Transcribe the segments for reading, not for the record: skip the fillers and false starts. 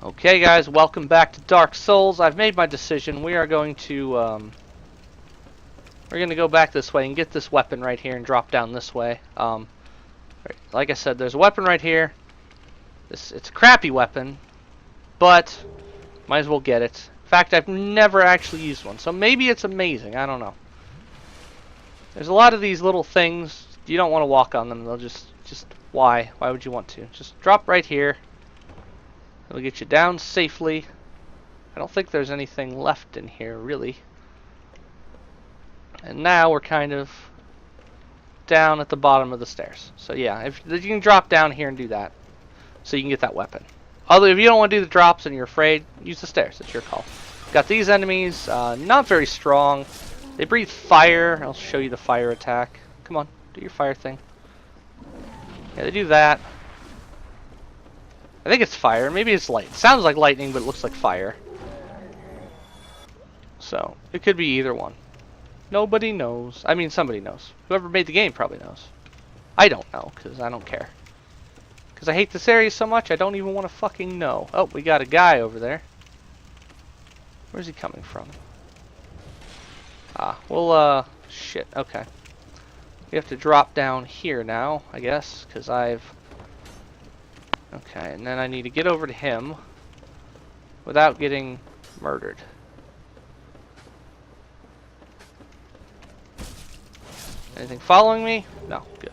Okay guys, welcome back to Dark Souls. I've made my decision. We are going to go back this way and get this weapon right here and drop down this way. Like I said, there's a weapon right here. It's a crappy weapon, but might as well get it. In fact, I've never actually used one, so maybe it's amazing. I don't know. There's a lot of these little things. You don't want to walk on them. They'll just why? Why would you want to? Just drop right here. It'll get you down safely. I don't think there's anything left in here, really. And now we're kind of down at the bottom of the stairs. So yeah, if you can drop down here and do that, so you can get that weapon. Although if you don't want to do the drops and you're afraid, use the stairs. It's your call. Got these enemies, not very strong. They breathe fire. I'll show you the fire attack. Come on, do your fire thing. Yeah, they do that. I think it's fire. Maybe it's light. It sounds like lightning, but it looks like fire. So, it could be either one. Nobody knows. I mean, somebody knows. Whoever made the game probably knows. I don't know, because I don't care. Because I hate this area so much, I don't even want to fucking know. Oh, we got a guy over there. Where's he coming from? Ah, well, shit, okay. We have to drop down here now, I guess, because I've... Okay, and then I need to get over to him without getting murdered. Anything following me? No, good.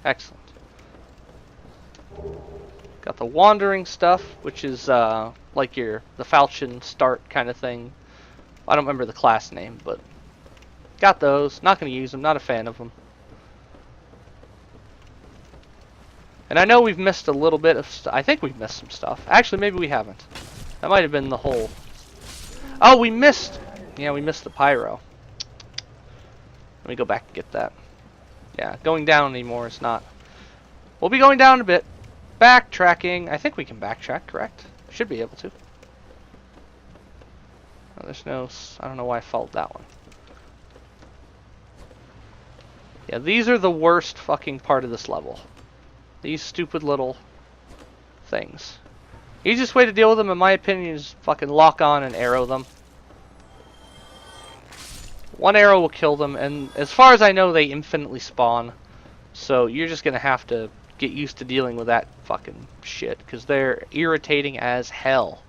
Excellent. Got the wandering stuff, which is like the falchion start kind of thing. I don't remember the class name, but got those. Not going to use them, not a fan of them. And I know we've missed a little bit of I think we've missed some stuff. Actually, maybe we haven't. That might have been the whole... Oh, we missed! Yeah, we missed the pyro. Let me go back and get that. Yeah, going down anymore is not... We'll be going down a bit. Backtracking. I think we can backtrack, correct? Should be able to. Oh, there's no... I don't know why I followed that one. Yeah, these are the worst fucking part of this level. These stupid little things. Easiest way to deal with them, in my opinion, is fucking lock on and arrow them. One arrow will kill them, and as far as I know, they infinitely spawn. So you're just gonna have to get used to dealing with that fucking shit, because they're irritating as hell.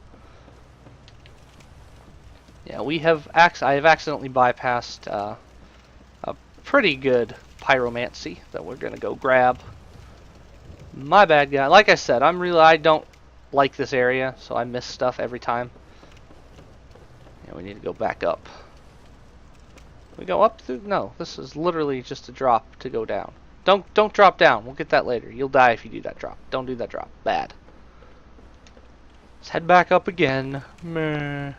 Yeah, I have accidentally bypassed a pretty good pyromancy that we're gonna go grab. My bad, guy. Like I said, I don't like this area, so I miss stuff every time. Yeah, we need to go back up. We go up through... No, this is literally just a drop to go down. Don't drop down. We'll get that later. You'll die if you do that drop. Don't do that drop. Bad. Let's head back up again. Meh.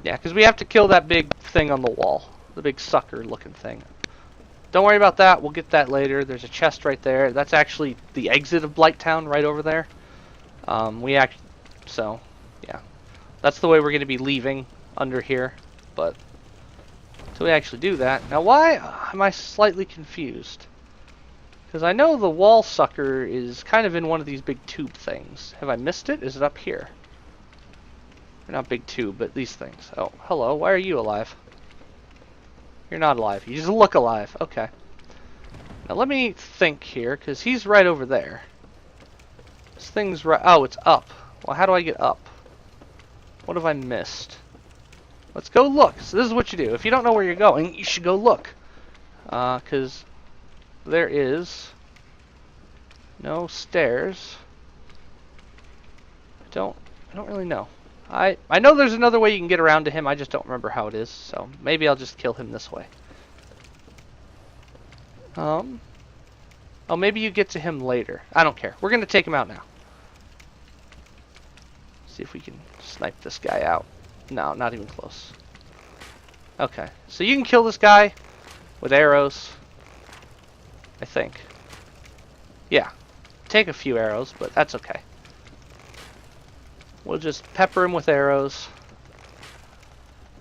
Yeah, because we have to kill that big thing on the wall. The big sucker-looking thing. Don't worry about that. We'll get that later. There's a chest right there. That's actually the exit of Blighttown right over there. So, yeah. That's the way we're going to be leaving under here. But, until we actually do that. Now, why am I slightly confused? Because I know the wall sucker is kind of in one of these big tube things. Have I missed it? Is it up here? Or not big tube, but these things. Oh, hello. Why are you alive? You're not alive. You just look alive. Okay. Now let me think here, because he's right over there. This thing's right... Oh, it's up. Well, how do I get up? What have I missed? Let's go look. So this is what you do. If you don't know where you're going, you should go look. Because there is no stairs. I don't really know. I know there's another way you can get around to him, I just don't remember how it is, so maybe I'll just kill him this way. Oh, maybe you get to him later. I don't care. We're going to take him out now. See if we can snipe this guy out. No, not even close. Okay, so you can kill this guy with arrows, I think. Yeah, take a few arrows, but that's okay. We'll just pepper him with arrows.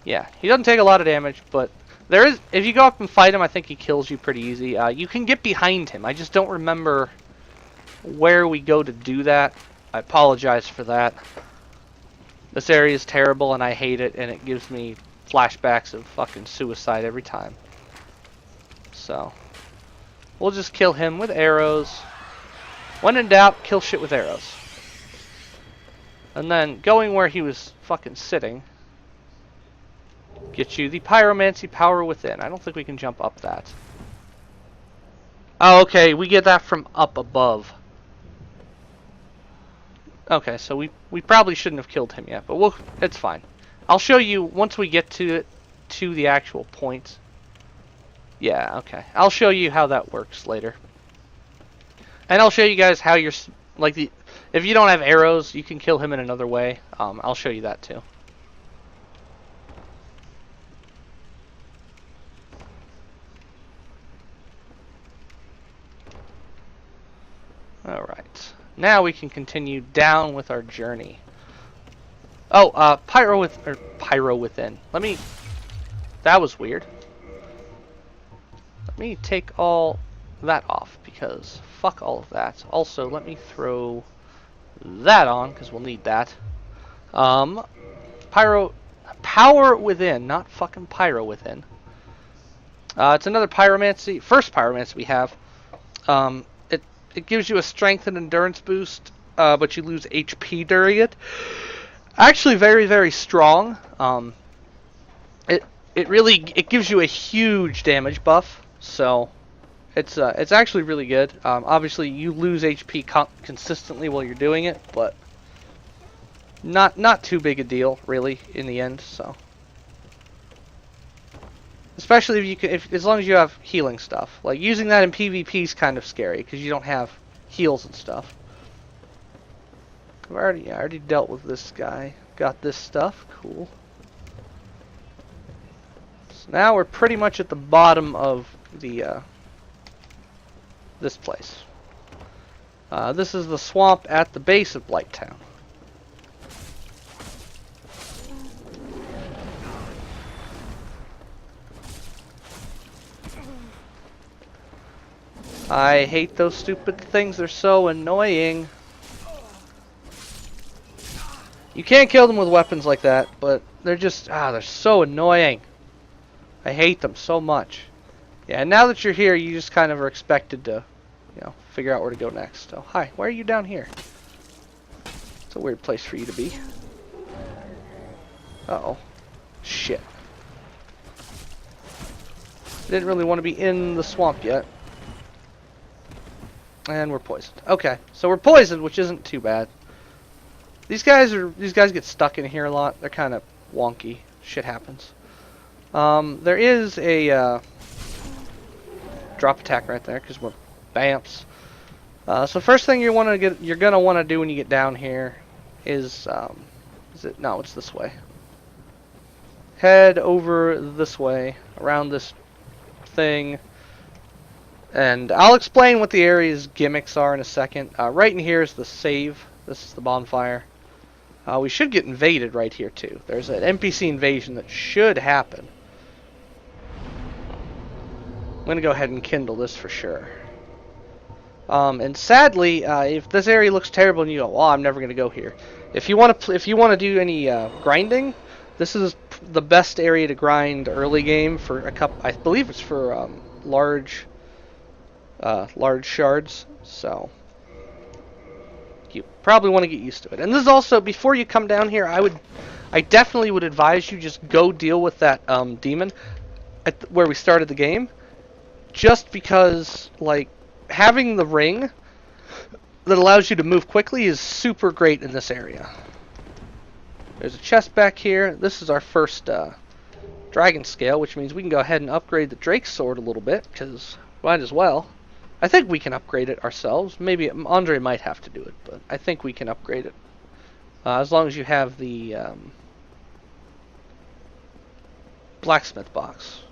Yeah, he doesn't take a lot of damage, but there is... If you go up and fight him, I think he kills you pretty easy. You can get behind him. I just don't remember where we go to do that. I apologize for that. This area is terrible and I hate it, and it gives me flashbacks of fucking suicide every time. So, we'll just kill him with arrows. When in doubt, kill shit with arrows. And then, going where he was fucking sitting, get you the pyromancy power within. I don't think we can jump up that. Oh, okay, we get that from up above. Okay, so we probably shouldn't have killed him yet, but it's fine. I'll show you once we get to the actual point. Yeah, okay. I'll show you how that works later. And I'll show you guys how you're if you don't have arrows, you can kill him in another way. I'll show you that too. All right. Now we can continue down with our journey. Oh, pyro within. That was weird. Let me take all that off because fuck all of that. Also, let me throw that on because we'll need that. Power within, not fucking pyro within. It's another pyromancy, first pyromancy we have. It gives you a strength and endurance boost, but you lose HP during it. Actually, very, very strong. It gives you a huge damage buff, so it's actually really good. Obviously, you lose HP consistently while you're doing it, but not too big a deal, really, in the end. So, especially if you can, as long as you have healing stuff. Like using that in PvP is kind of scary because you don't have heals and stuff. I already dealt with this guy. Got this stuff. Cool. So now we're pretty much at the bottom of the this place. This is the swamp at the base of Blighttown. I hate those stupid things. They're so annoying. You can't kill them with weapons like that, but they're just, they're so annoying. I hate them so much. Yeah, and now that you're here, you just kind of are expected to, figure out where to go next. Oh, hi. Why are you down here? It's a weird place for you to be. Uh-oh. Shit. Didn't really want to be in the swamp yet. And we're poisoned. Okay, so we're poisoned, which isn't too bad. These guys get stuck in here a lot. They're kind of wonky. Shit happens. There is a drop attack right there because we're bamps. So first thing you're gonna want to do when you get down here is no, it's this way. Head over this way around this thing. And I'll explain what the area's gimmicks are in a second. Right in here is the save. This is the bonfire. We should get invaded right here too. There's an NPC invasion that should happen. I'm going to go ahead and kindle this for sure. And sadly, if this area looks terrible and you go, well, I'm never going to go here. If you want to do any grinding, this is the best area to grind early game for a couple. I believe it's for large shards, so you probably want to get used to it. And this is also, before you come down here, I definitely would advise you just go deal with that demon at where we started the game, just because like having the ring that allows you to move quickly is super great in this area. There's a chest back here. This is our first dragon scale, which means we can go ahead and upgrade the Drake's sword a little bit, because might as well. I think we can upgrade it ourselves. Maybe Andre might have to do it, but I think we can upgrade it. As long as you have the blacksmith box.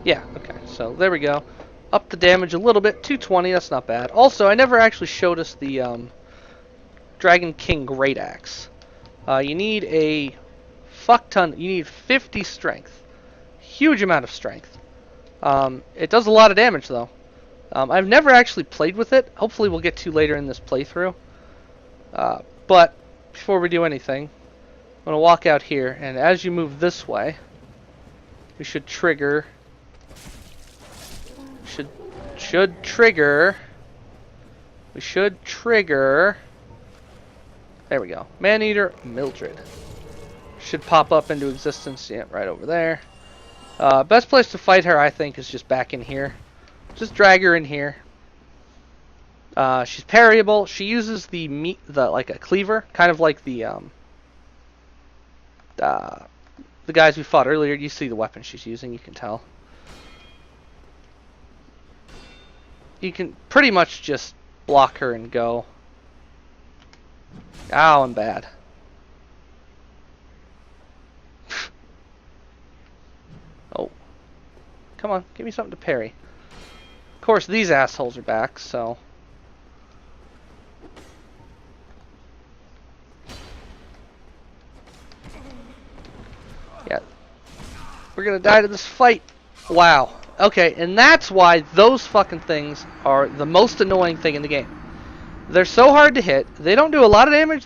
Yeah, okay, so there we go. Up the damage a little bit, 220, that's not bad. Also, I never actually showed us the Dragon King Great Axe. You need a fuck ton, you need 50 strength. Huge amount of strength. It does a lot of damage though. I've never actually played with it. Hopefully we'll get to later in this playthrough. But before we do anything, I'm going to walk out here, and as you move this way, we should trigger... Should trigger... We should trigger... There we go. Maneater Mildred. Should pop up into existence, yeah, right over there. Best place to fight her, I think, is just back in here. Just drag her in here. She's parryable. She uses like a cleaver, kind of like the guys we fought earlier. You see the weapon she's using, you can tell. You can pretty much just block her and go. Ow, I'm bad. Oh. Come on, give me something to parry. Of course, these assholes are back, so... Yeah. We're gonna die to this fight. Wow. Okay, and that's why those fucking things are the most annoying thing in the game. They're so hard to hit. They don't do a lot of damage.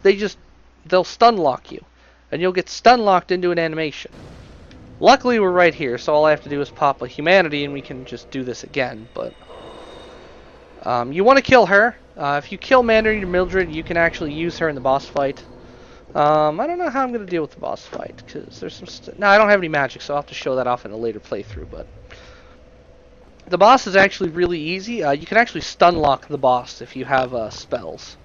They'll stun lock you. And you'll get stun locked into an animation. Luckily, we're right here, so all I have to do is pop a humanity and we can just do this again. But you want to kill her. If you kill Maneater Mildred, you can actually use her in the boss fight. I don't know how I'm going to deal with the boss fight, because there's some... No, I don't have any magic, so I'll have to show that off in a later playthrough, but... The boss is actually really easy. You can actually stun lock the boss if you have spells.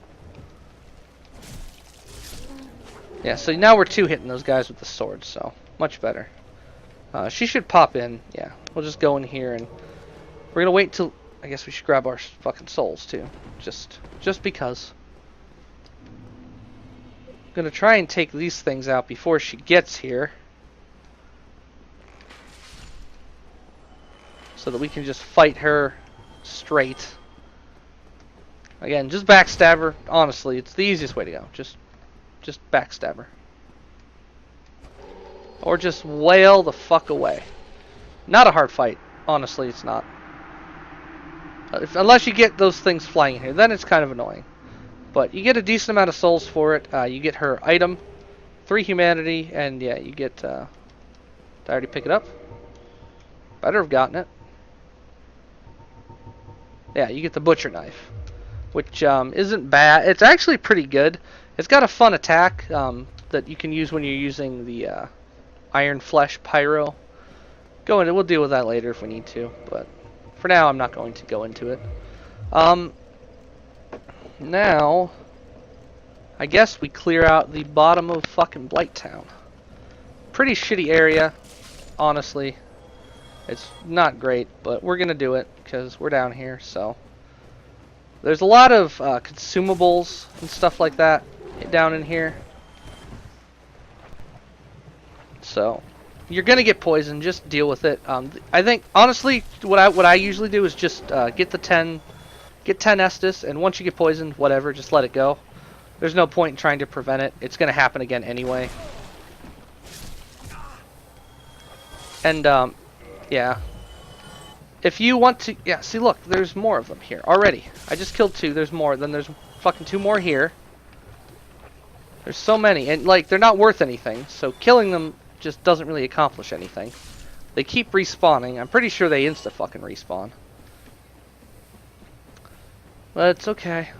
Yeah, so now we're two-hitting those guys with the sword, so much better. She should pop in. Yeah, we'll just go in here, and we're going to wait till... I guess we should grab our fucking souls, too. Just because. I'm going to try and take these things out before she gets here. So that we can just fight her straight. Again, just backstab her. Honestly, it's the easiest way to go. Just backstab her. Or just wail the fuck away. Not a hard fight. Honestly, it's not. Unless you get those things flying in here. Then it's kind of annoying. But you get a decent amount of souls for it. You get her item. 3 humanity. And yeah, you get... Did I already pick it up? Better have gotten it. Yeah, you get the butcher knife, which isn't bad. It's actually pretty good. It's got a fun attack that you can use when you're using the Iron Flesh Pyro. We'll deal with that later if we need to, but for now I'm not going to go into it. Now, I guess we clear out the bottom of fucking Blighttown. Pretty shitty area, honestly. It's not great, but we're going to do it because we're down here, so. There's a lot of consumables and stuff like that down in here. So, you're going to get poisoned. Just deal with it. I think, honestly, what I usually do is just get 10 Estus, and once you get poisoned, whatever, just let it go. There's no point in trying to prevent it. It's going to happen again anyway. And, yeah. If you want to... Yeah, see, look. There's more of them here already. I just killed 2. There's more. Then there's fucking 2 more here. There's so many. And, like, they're not worth anything. So killing them just doesn't really accomplish anything. They keep respawning. I'm pretty sure they insta-fucking respawn. But it's okay.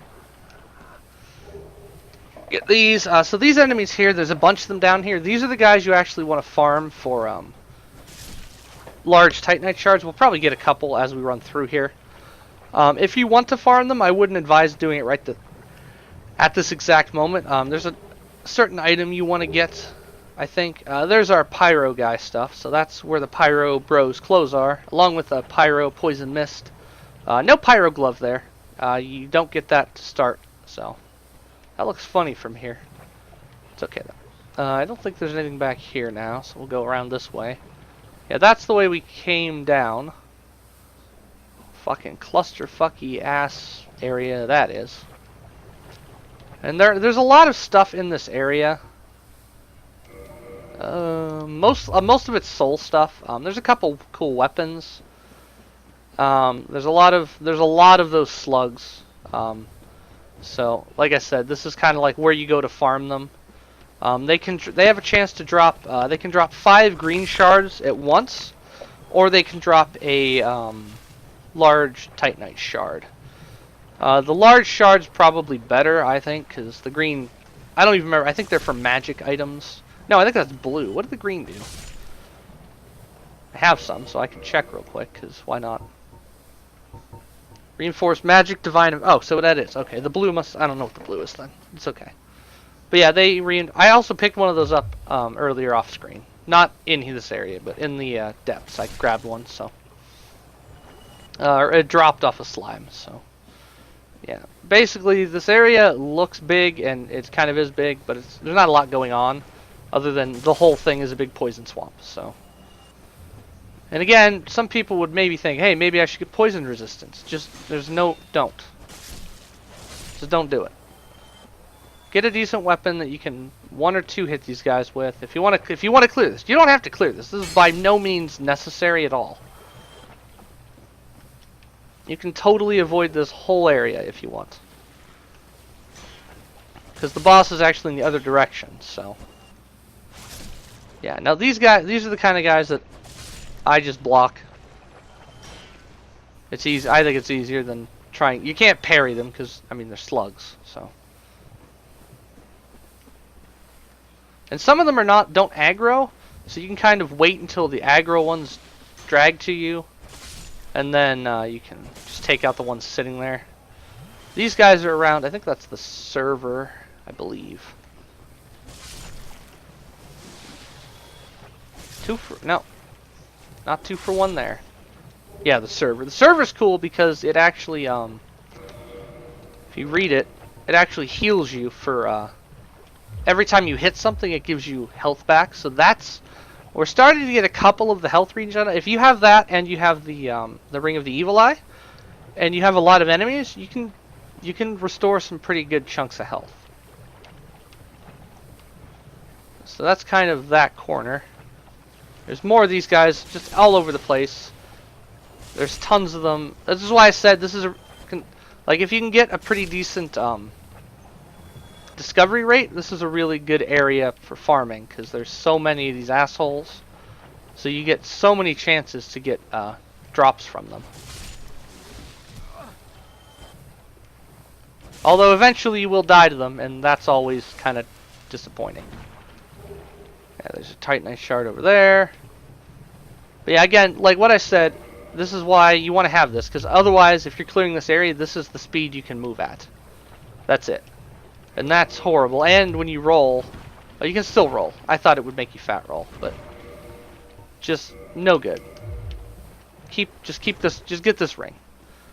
Get these. So these enemies here, there's a bunch of them down here. These are the guys you actually want to farm for... large Titanite shards. We'll probably get a couple as we run through here. If you want to farm them, I wouldn't advise doing it at this exact moment. There's a certain item you want to get, I think. There's our Pyro guy stuff, so that's where the Pyro Bros clothes are, along with a Pyro Poison Mist. No Pyro Glove there. You don't get that to start, so that looks funny from here. It's okay though. I don't think there's anything back here now, so we'll go around this way. Yeah, that's the way we came down. Fucking clusterfucky ass area that is. And there's a lot of stuff in this area. Most of it's soul stuff. There's a couple cool weapons. There's a lot of those slugs. So like I said, this is kind of like where you go to farm them. They have a chance to drop. They can drop 5 green shards at once, or they can drop a large titanite shard. The large shard's probably better, I think, because the green, I don't even remember. I think they're for magic items. No, I think that's blue. What did the green do? I have some, so I can check real quick, because why not? Reinforced magic, divine. Oh, so that is. Okay, the blue must. I don't know what the blue is then. It's okay. But yeah, I also picked one of those up earlier off screen. Not in this area, but in the depths. I grabbed one, so. It dropped off a slime, so. Yeah. Basically, this area looks big, and it kind of is big, but there's not a lot going on, other than the whole thing is a big poison swamp, so. And again, some people would maybe think, hey, maybe I should get poison resistance. Don't. Just don't do it. Get a decent weapon that you can 1 or 2 hit these guys with. If you want to clear this, you don't have to clear this. This is by no means necessary at all. You can totally avoid this whole area if you want, because the boss is actually in the other direction. So, yeah. Now these are the kind of guys that I just block. It's easy. I think it's easier than trying. You can't parry them because, I mean, they're slugs. So, and some of them don't aggro, so you can kind of wait until the aggro ones drag to you, and then you can just take out the ones sitting there. These guys are around. I think that's the server, I believe. No. Not 2 for 1 there. Yeah, the server. The server's cool because it actually, if you read it, it actually heals you for, every time you hit something, it gives you health back. So we're starting to get a couple of the health regen. If you have that and you have the Ring of the Evil Eye, and you have a lot of enemies, you can restore some pretty good chunks of health. So that's kind of that corner. There's more of these guys just all over the place. There's tons of them. This is why I said this is like, if you can get a pretty decent discovery rate, this is a really good area for farming, because there's so many of these assholes. So you get so many chances to get drops from them. Although eventually you will die to them, and that's always kind of disappointing. Yeah, there's a titanite shard over there. But yeah, again, like what I said, this is why you want to have this, because otherwise, if you're clearing this area, this is the speed you can move at. That's it. And that's horrible. And when you roll, well, you can still roll. I thought it would make you fat roll, but just no good. Just get this ring.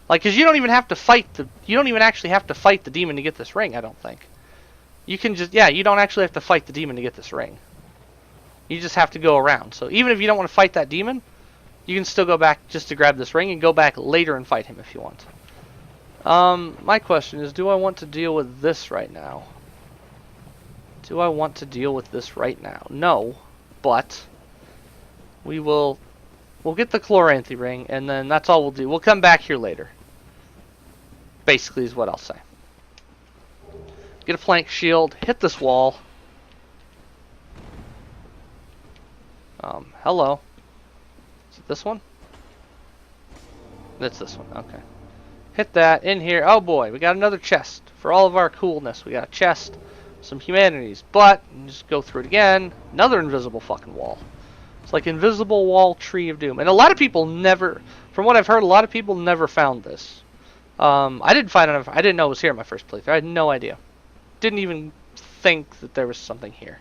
Like, because you don't even have to fight you don't even actually have to fight the demon to get this ring, I don't think. You can just, yeah, you don't actually have to fight the demon to get this ring. You just have to go around. So even if you don't want to fight that demon, you can still go back just to grab this ring and go back later and fight him if you want. My question is, do I want to deal with this right now? Do I want to deal with this right now? No, but we'll get the Chloranthy ring, and then that's all we'll do. We'll come back here later. Basically is what I'll say. Get a flank shield, hit this wall. Hello. Is it this one? That's this one, okay. Hit that in here. Oh boy, we got another chest. For all of our coolness, we got a chest, some humanities, but, just go through it again, another invisible fucking wall. It's like invisible wall, tree of doom. And a lot of people never, from what I've heard, a lot of people never found this. I didn't find it, I didn't know it was here in my first playthrough. I had no idea. Didn't even think that there was something here.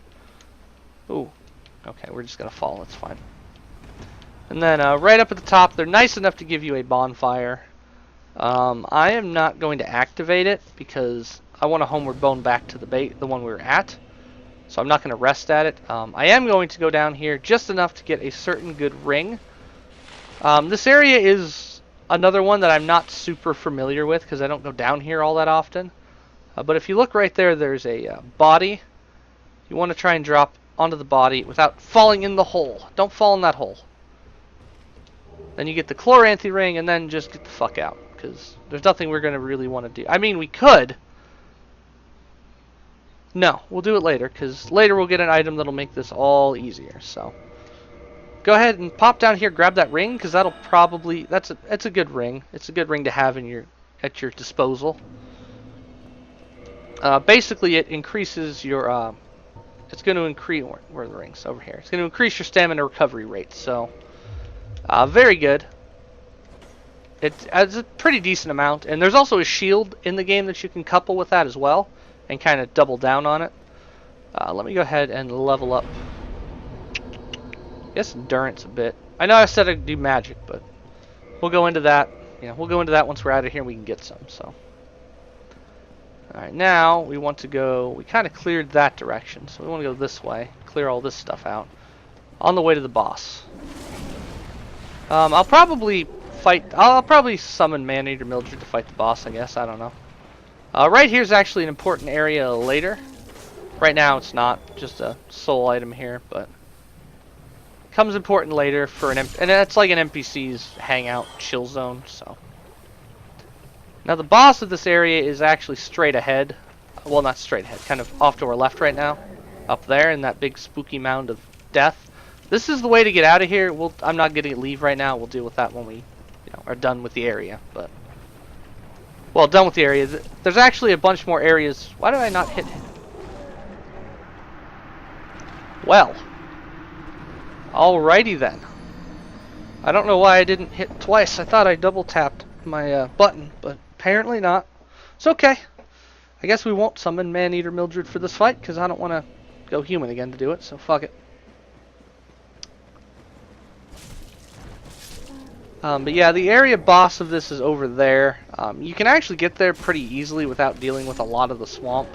Ooh. Okay, we're just gonna fall, it's fine. And then right up at the top, they're nice enough to give you a bonfire. I am not going to activate it because I want to homeward bone back to the one we were at. So I'm not going to rest at it. I am going to go down here just enough to get a certain good ring. This area is another one that I'm not super familiar with because I don't go down here all that often. But if you look right there, there's a body. You want to try and drop onto the body without falling in the hole. Don't fall in that hole. Then you get the Chloranthy ring, and then just get the fuck out. Because there's nothing we're going to really want to do. I mean, we could. No, we'll do it later, because later we'll get an item that'll make this all easier. So go ahead and pop down here, grab that ring, because that'll probably it's a good ring. It's a good ring to have in at your disposal. Basically, it increases your. It's going to increase. Where are the rings? Over here. It's going to increase your stamina recovery rate. So, very good. It's a pretty decent amount, and there's also a shield in the game that you can couple with that as well, and kind of double down on it. Let me go ahead and level up. I guess endurance a bit. I know I said I'd do magic, but we'll go into that. Yeah, we'll go into that once we're out of here and we can get some. So, all right, now we want to go. We kind of cleared that direction, so we want to go this way. Clear all this stuff out. On the way to the boss. I'll probably summon Man-Eater Mildred to fight the boss, I guess. I don't know. Right here's actually an important area later. Right now it's not. Just a soul item here, but comes important later for and it's like an NPC's hangout chill zone. So now the boss of this area is actually straight ahead. Well, not straight ahead. Kind of off to our left right now. Up there in that big spooky mound of death. This is the way to get out of here. I'm not going to leave right now. We'll deal with that when we are done with the area. But well, done with the area. There's actually a bunch more areas. Why did I not hit him? Well, alrighty then. I don't know why I didn't hit twice. I thought I double tapped my button, but apparently not. It's okay. I guess we won't summon Man-Eater Mildred for this fight because I don't want to go human again to do it. So fuck it. But yeah, the area boss of this is over there. You can actually get there pretty easily without dealing with a lot of the swamp.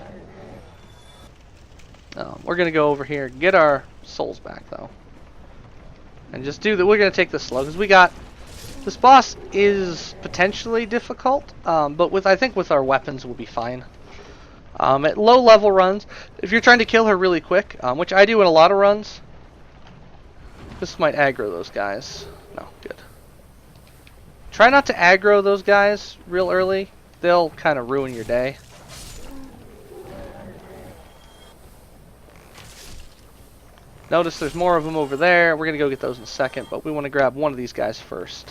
We're going to go over here, get our souls back though. And just do that. We're going to take this slow because we got... This boss is potentially difficult, but I think with our weapons we'll be fine. At low level runs, if you're trying to kill her really quick, which I do in a lot of runs, this might aggro those guys. No, good. Try not to aggro those guys real early. They'll kind of ruin your day. Notice there's more of them over there. We're going to go get those in a second, but we want to grab one of these guys first.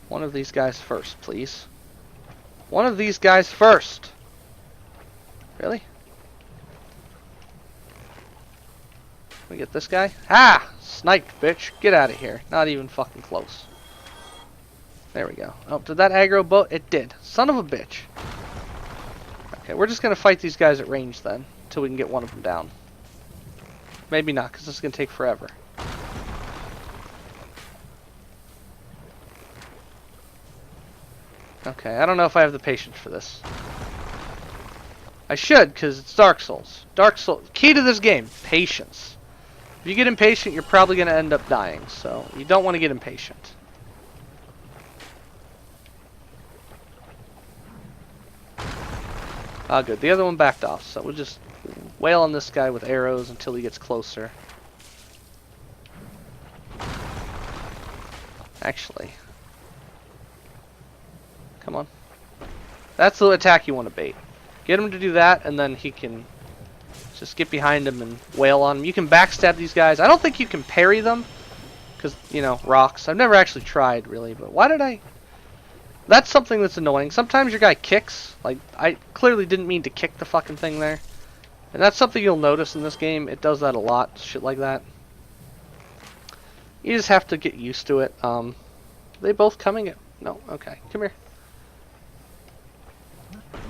One of these guys first, please. One of these guys first. Really? We get this guy? Ah! Sniped, bitch. Get out of here. Not even fucking close. There we go. Oh, did that aggro boat? It did. Son of a bitch. Okay, we're just going to fight these guys at range then, until we can get one of them down. Maybe not, because this is going to take forever. Okay, I don't know if I have the patience for this. I should, because it's Dark Souls. Dark Souls. Key to this game, patience. If you get impatient, you're probably going to end up dying, so you don't want to get impatient. Ah, good. The other one backed off, so we'll just wail on this guy with arrows until he gets closer. Actually, come on. That's the attack you want to bait. Get him to do that, and then he can just get behind him and wail on him. You can backstab these guys. I don't think you can parry them, because, you know, rocks. I've never actually tried, really, but why did I... That's something that's annoying. Sometimes your guy kicks. Like, I clearly didn't mean to kick the fucking thing there. And that's something you'll notice in this game. It does that a lot. Shit like that. You just have to get used to it. They both coming at... No, okay. Come here.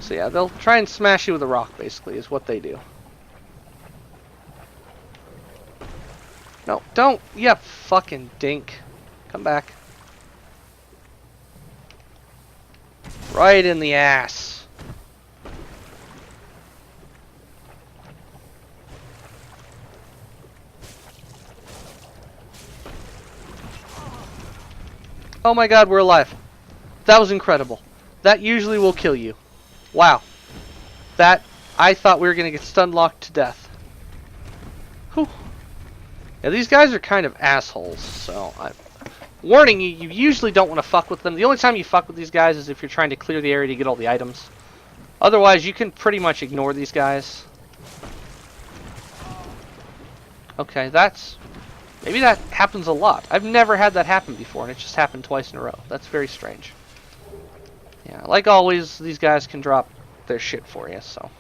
So yeah, they'll try and smash you with a rock, basically, is what they do. No, don't! Yeah, fucking dink. Come back. Right in the ass. Oh my god, we're alive. That was incredible. That usually will kill you. Wow. That, I thought we were going to get stun locked to death. Whew. Yeah, these guys are kind of assholes, so Warning you, you usually don't want to fuck with them. The only time you fuck with these guys is if you're trying to clear the area to get all the items. Otherwise, you can pretty much ignore these guys. Okay, that's... Maybe that happens a lot. I've never had that happen before, and it just happened twice in a row. That's very strange. Yeah, like always, these guys can drop their shit for you, so...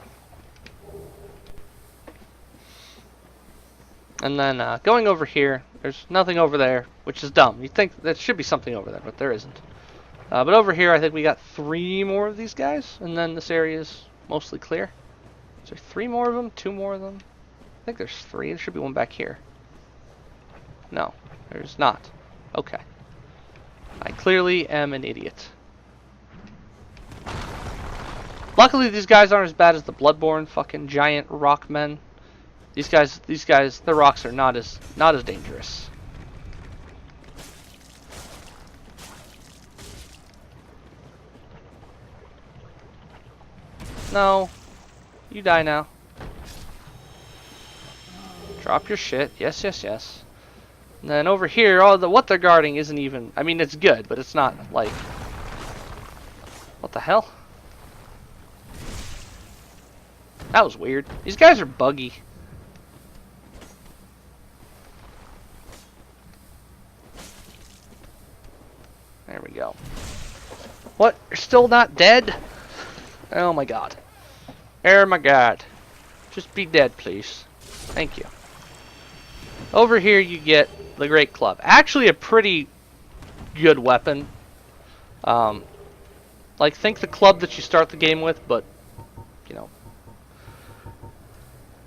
And then going over here, there's nothing over there, which is dumb. You'd think there should be something over there, but there isn't. But over here, I think we got 3 more of these guys, and then this area is mostly clear. Is there 3 more of them? 2 more of them? I think there's 3. There should be one back here. No, there's not. Okay. I clearly am an idiot. Luckily, these guys aren't as bad as the Bloodborne fucking giant rock men. These guys, the rocks are not as dangerous. No, you die now. Drop your shit. Yes, yes, yes. And then over here, what they're guarding isn't even. I mean, it's good, but it's not like. What the hell? That was weird. These guys are buggy. There we go. What? You're still not dead? Oh my god. Oh my god. Just be dead, please. Thank you. Over here you get the Great Club. Actually a pretty good weapon. Like, think the club that you start the game with, but, you know,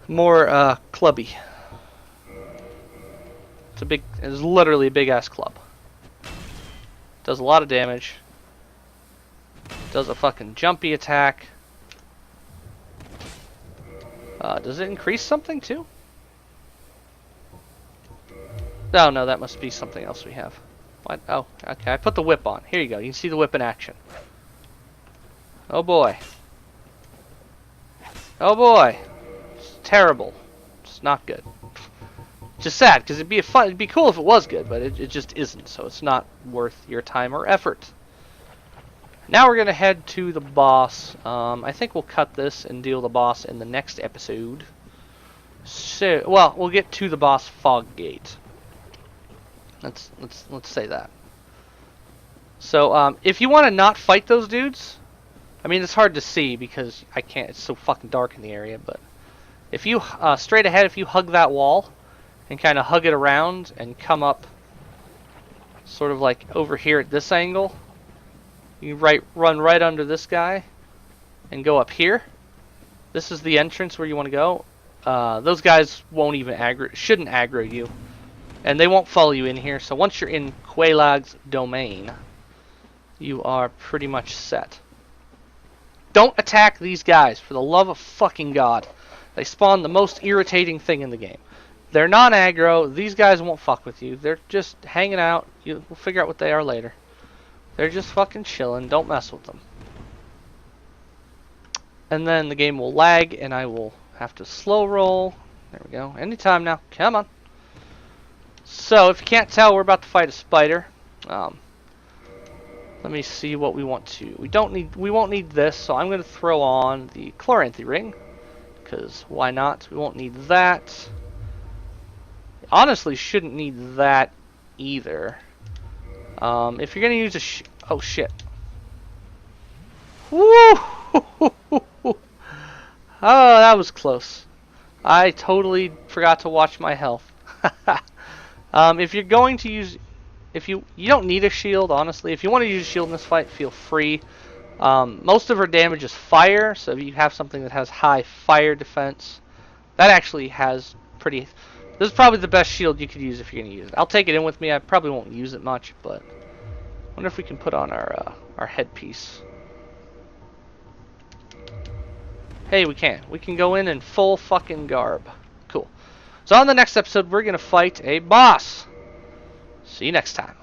more clubby. It's literally a big-ass club. Does a lot of damage. Does a fucking jumpy attack. Does it increase something too? Oh no, that must be something else we have. What? Oh, okay. I put the whip on. Here you go. You can see the whip in action. Oh boy. Oh boy. It's terrible. It's not good. Just sad, because it'd be cool if it was good, but it just isn't, so it's not worth your time or effort. Now we're gonna head to the boss. I think we'll cut this and deal the boss in the next episode. So, well, we'll get to the boss Foggate. Let's say that. So, if you want to not fight those dudes, I mean, it's hard to see because I can't. It's so fucking dark in the area. But if you straight ahead, if you hug that wall and kind of hug it around and come up, sort of like over here at this angle. You run right under this guy and go up here. This is the entrance where you want to go. Those guys won't even shouldn't aggro you. And they won't follow you in here. So once you're in Quelaag's domain, you are pretty much set. Don't attack these guys, for the love of fucking God. They spawn the most irritating thing in the game. They're non-aggro. These guys won't fuck with you. They're just hanging out. We'll figure out what they are later. They're just fucking chilling. Don't mess with them. And then the game will lag, and I will have to slow roll. There we go. Anytime now. Come on. So, if you can't tell, we're about to fight a spider. Let me see what we want to. We won't need this, so I'm going to throw on the Chloranthy ring. Because why not? We won't need that. Honestly, shouldn't need that either. If you're gonna use a oh shit. Woo! Oh, that was close. I totally forgot to watch my health. If you're going to use, you don't need a shield, honestly. If you want to use a shield in this fight, feel free. Most of her damage is fire, so if you have something that has high fire defense, that actually has pretty. This is probably the best shield you could use if you're going to use it. I'll take it in with me. I probably won't use it much, but I wonder if we can put on our headpiece. Hey, we can. We can go in full fucking garb. Cool. So on the next episode, we're going to fight a boss. See you next time.